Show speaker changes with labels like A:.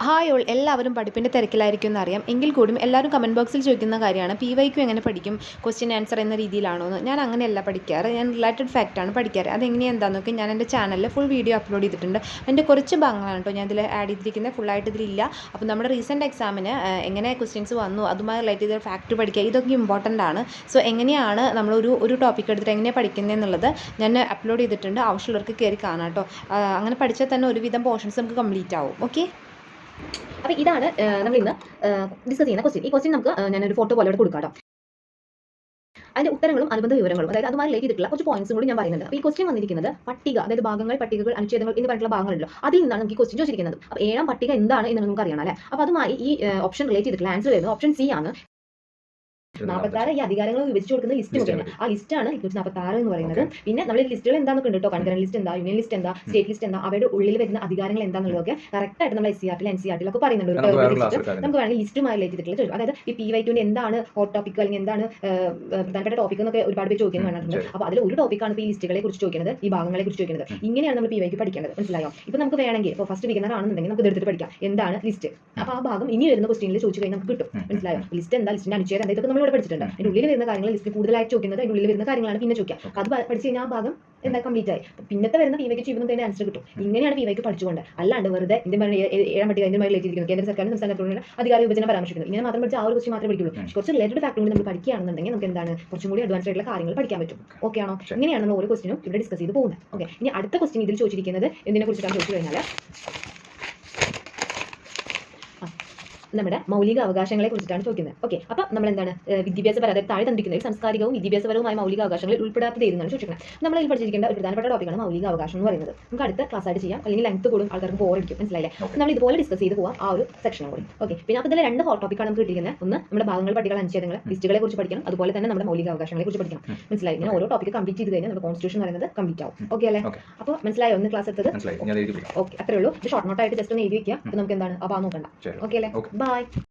A: Hi all, എല്ലാവരും പഠിപ്പിൻ്റെ തിരക്കിലായിരിക്കും എന്നറിയാം. എങ്കിൽ കൂടിയും എല്ലാവരും കമൻറ്റ് ബോക്സിൽ ചോദിക്കുന്ന കാര്യമാണ് PYQ എങ്ങനെ പഠിക്കും, ക്വസ്റ്റ്യൻ ആൻസർ എന്ന രീതിയിലാണോ എന്ന്. ഞാൻ അങ്ങനെയല്ല പഠിക്കാറ്, ഞാൻ റിലേറ്റഡ് ഫാക്റ്റാണ് പഠിക്കാറ്. അതെങ്ങനെയെന്താണെന്ന് നോക്കി ഞാൻ എൻ്റെ ചാനലിൽ ഫുൾ വീഡിയോ അപ്ലോഡ് ചെയ്തിട്ടുണ്ട്. എൻ്റെ കുറച്ച് ഭാഗങ്ങളാണ് കേട്ടോ ഞാൻ ഇതിൽ ആഡ് ചെയ്തിരിക്കുന്നത്, ഫുള്ളായിട്ട് ഇതിലില്ല. അപ്പോൾ നമ്മുടെ റീസെൻറ്റ് എക്സാമിന് എങ്ങനെ ക്വസ്റ്റ്യൻസ് വന്നു, അതുമായി റിലേറ്റ് ചെയ്ത ഫാക്റ്റ് പഠിക്കുക, ഇതൊക്കെ ഇമ്പോർട്ടൻ്റ് ആണ്. സോ എങ്ങനെയാണ് നമ്മളൊരു ടോപ്പിക് എടുത്തിട്ട് എങ്ങനെ പഠിക്കുന്നത് എന്നുള്ളത് ഞാൻ അപ്ലോഡ് ചെയ്തിട്ടുണ്ട്. ആവശ്യമുള്ളവർക്ക് കയറി കാണാം കേട്ടോ. അങ്ങനെ പഠിച്ചാൽ തന്നെ ഒരുവിധം പോർഷൻസ് നമുക്ക് കംപ്ലീറ്റ് ആവും. ഓക്കെ,
B: അപ്പോൾ ഇതാണ് നമ്മൾ ഇന്ന് ഡിസ്കസ് ചെയ്യുന്ന ക്വസ്റ്റ്യൻ. ഈ ക്വസ്റ്റ്യൻ നമുക്ക് ഞാനൊരു ഫോട്ടോ പോലെ കൊടുക്കാം കേട്ടോ. അതിന്റെ ഉത്തരങ്ങളും അനുബന്ധ വിവരങ്ങളും, അതായത് അതുമായി റിലേറ്റ് ചെയ്തിട്ടുള്ള കുറച്ച് പോയിന്റ്സും കൂടി ഞാൻ പറയുന്നുണ്ട്. അപ്പോൾ ഈ ക്വസ്റ്റ്യൻ വന്നിരിക്കുന്നത് പട്ടിക, അതായത് ഭാഗങ്ങൾ, പട്ടികകൾ, അനുച്ഛേദങ്ങൾ എന്ന് പറഞ്ഞിട്ടുള്ള ഭാഗങ്ങളുണ്ടല്ലോ, അതിൽ നിന്നാണ് നമുക്ക് ഈ ക്വസ്റ്റ്യൻ ചോദിച്ചിരിക്കുന്നത്. അപ്പോൾ 7ാം പട്ടിക എന്താണ് എന്ന് നമുക്ക് അറിയണം അല്ലേ. അപ്പോൾ അതുമായി ഈ ഓപ്ഷൻ റിലേറ്റ് ചെയ്തിട്ടുള്ള ആൻസർ വരുന്നത് ഓപ്ഷൻ സി ആണ്. 46 ഈ അധികാരങ്ങൾ വിഭജിച്ചു കൊടുക്കുന്ന ലിസ്റ്റ് മുഖേന, ആ ലിസ്റ്റാണ് 246 എന്ന് പറയുന്നത്. പിന്നെ നമ്മൾ ലിസ്റ്റുകൾ എന്താണെന്നൊക്കെ ഉണ്ട് കേട്ടോ. കൺകറന്റ് ലിസ്റ്റ് എന്താ, യൂണിയൻ ലിസ്റ്റ് എന്താ, സ്റ്റേറ്റ് ലിസ്റ്റ് എന്താ, അവയുടെ ഉള്ളിൽ വരുന്ന അധികാരങ്ങൾ എന്താണെന്നുള്ളതൊക്കെ കറക്റ്റ് ആയിട്ട് നമ്മൾ SCRT NCRT ഒക്കെ പറയുന്നുണ്ട്. നമുക്ക് വേണമെങ്കിൽ ലിസ്റ്റുമായി റിലേറ്റ് ചെയ്തിട്ടുള്ള ചോദിക്കും. അതായത് ഈ PYQ എന്താണ് ഹോട്ട് ടോപ്പിക്, അല്ലെങ്കിൽ എന്താണ് പ്രധാനപ്പെട്ട ടോപ്പിക് എന്നൊക്കെ ഒരുപാട് പേര് ചോദിക്കാൻ വേണ്ടിയിട്ടുണ്ട്. അപ്പോൾ അതിൽ ഒരു ടോപ്പിക്കാണ് ഇപ്പോൾ ഈ ലിസ്റ്റുകളെ കുറിച്ച് ചോദിക്കുന്നത്, ഈ ഭാഗങ്ങളെ കുറിച്ച് ചോദിക്കുന്നത്. ഇങ്ങനെയാണ് നമ്മൾ PYQ പഠിക്കേണ്ടത്, മനസ്സിലായോ? ഇപ്പോൾ നമുക്ക് വേണമെങ്കിൽ ഇപ്പോൾ ഫസ്റ്റ് ബിഗിനർ ആണെന്നുണ്ടെങ്കിൽ നമുക്ക് എടുത്തിട്ട് പഠിക്കാം എന്താണ് ലിസ്റ്റ്. അപ്പോൾ ആ ഭാഗം ഇനി വരുന്ന ക്വസ്റ്റ്യനിൽ ചോദിച്ചു കഴിഞ്ഞാൽ നമുക്ക് കിട്ടും, മനസ്സിലായോ? ലിസ്റ്റ് എന്താ, ലിസ്റ്റിന്റെ അനുച്ഛേദം എന്താ, ഇതൊക്കെ നമ്മൾ ഇവിടെ പഠിച്ചിട്ടുണ്ട്. അതിന്റെ ഉള്ളിൽ വരുന്ന കാര്യങ്ങൾ ലിസ്റ്റ് കൂടുതലായിട്ട് ചോദിക്കുന്നത്, അതിന്റെ ഉള്ളിൽ വരുന്ന കാര്യങ്ങളാണ് പിന്നെ ചോദിക്കുക. അത് പഠിച്ചു കഴിഞ്ഞാൽ ആ ഭാഗം എന്താ കംപ്ലീറ്റ് ആയി. പിന്നത്തെ വരുന്ന PYQ ചെയ്യുമ്പോൾ തന്നെ ആൻസർ കിട്ടും. ഇങ്ങനെയാണ് PYQ പഠിച്ചുകൊണ്ട്, അല്ലാണ്ട് വെറുതെ ഇന്ത്യൻ 7ാം പട്ടിക ഇന്ത്യൻ റിലേറ്റിയിരിക്കുന്നു, കേന്ദ്ര സർക്കാരും സംസ്ഥാന സർക്കാരിന്റെ അധികാര വിഭജനം പരാമർശിക്കുന്നു. ഇങ്ങനെ മാത്രം പഠിച്ചാൽ ആ ഒരു ക്വസ്റ്റ്യൻ മാത്രമേ പഠിക്കുള്ളൂ. കുറച്ച് റിലേറ്റഡ് ഫാക്ടർ കൂടി നമ്മൾ പഠിക്കുകയാണെന്നുണ്ടെങ്കിൽ നമുക്ക് എന്താണ് കുറച്ചും കൂടി അഡ്വാൻസ് ആയിട്ടുള്ള കാര്യങ്ങൾ പഠിക്കാൻ പറ്റും. ഓക്കെ ആണോ? ഇങ്ങനെയാണ് നമ്മൾ ഓരോ ക്വസ്റ്റ്യനും ഇവിടെ ഡിസ്കസ് ചെയ്ത് പോകുന്നത്. ഓക്കെ, ഇനി അടുത്ത ക്വസ്റ്റ്യൻ ഇതിൽ ചോദിച്ചിരിക്കുന്നത് എന്തിനെ കുറിച്ചിട്ടാണ് ചോദിച്ചു കഴിഞ്ഞാൽ നമ്മുടെ മൗലിക അവകാശങ്ങളെ കുറിച്ചിട്ടാണ് ചോദിക്കുന്നത്. ഓക്കെ, അപ്പോൾ നമ്മൾ എന്താണ് വിദ്യാഭ്യാസപരം, അതായത് താഴെ തന്നിരിക്കുന്നത് സാംസ്കാരികവും വിദ്യാഭ്യാസപരവുമായ മൗലിക അവകാശങ്ങളിൽ ഉൾപ്പെടാത്തത് ഏതെന്നാണ് ചോദിക്കുന്നത്. നമ്മൾ ഇതിൽ പഠിച്ചിരിക്കേണ്ട ഒരു പ്രധാനപ്പെട്ട ടോപ്പിക്കാണ് മൗലിക അവകാശം എന്ന് പറയുന്നത്. നമുക്ക് അടുത്ത ക്ലാസ് ആയിട്ട് ചെയ്യാം, അല്ലെങ്കിൽ ലെങ്ത് കൂടും, ആൾക്കാർക്ക് ബോറടിക്കും, മനസ്സിലായില്ലേ? നമ്മൾ ഇതുപോലെ ഡിസ്കസ് ചെയ്ത് പോകാം ആ ഒരു സെക്ഷനും കൂടി. ഓക്കെ, പിന്നെ അപ്പോൾ ഇതിൽ 2 ഹോട്ട് ടോപ്പിക്കാണ് നമുക്ക് കിട്ടിയിരിക്കുന്നത്. ഒന്ന് നമ്മുടെ ഭാഗങ്ങൾ, പട്ടികകൾ, അനുച്ഛേദങ്ങൾ, ലിസ്റ്റുകളെ കുറിച്ച് പഠിക്കണം. അതുപോലെ തന്നെ നമ്മുടെ മൗലിക അവകാശങ്ങളെ കുറിച്ച് പഠിക്കണം, മനസ്സിലായി? ഇങ്ങനെ ഓരോ ടോപ്പിക്ക് കംപ്ലീറ്റ് ചെയ്ത് കഴിഞ്ഞാൽ നമ്മുടെ കോൺസ്റ്റിറ്റ്യൂഷൻ പറയുന്നത് കംപ്ലീറ്റ് ആവും. ഓക്കെ അല്ലേ? അപ്പോൾ മനസ്സിലായോ? ഒന്ന് ക്ലാസ് എടുത്തത്. ഓക്കെ, അത്രേ ഉള്ളൂ. ഷോർട്ട് നോട്ടായിട്ട് ജസ്റ്റ് ഒന്ന് എഴുതി വെക്കുക. അപ്പോൾ നമുക്ക് എന്താണ് അപ്പോൾ നോക്കണ്ട. ഓക്കെ അല്ലേ? ബൈ.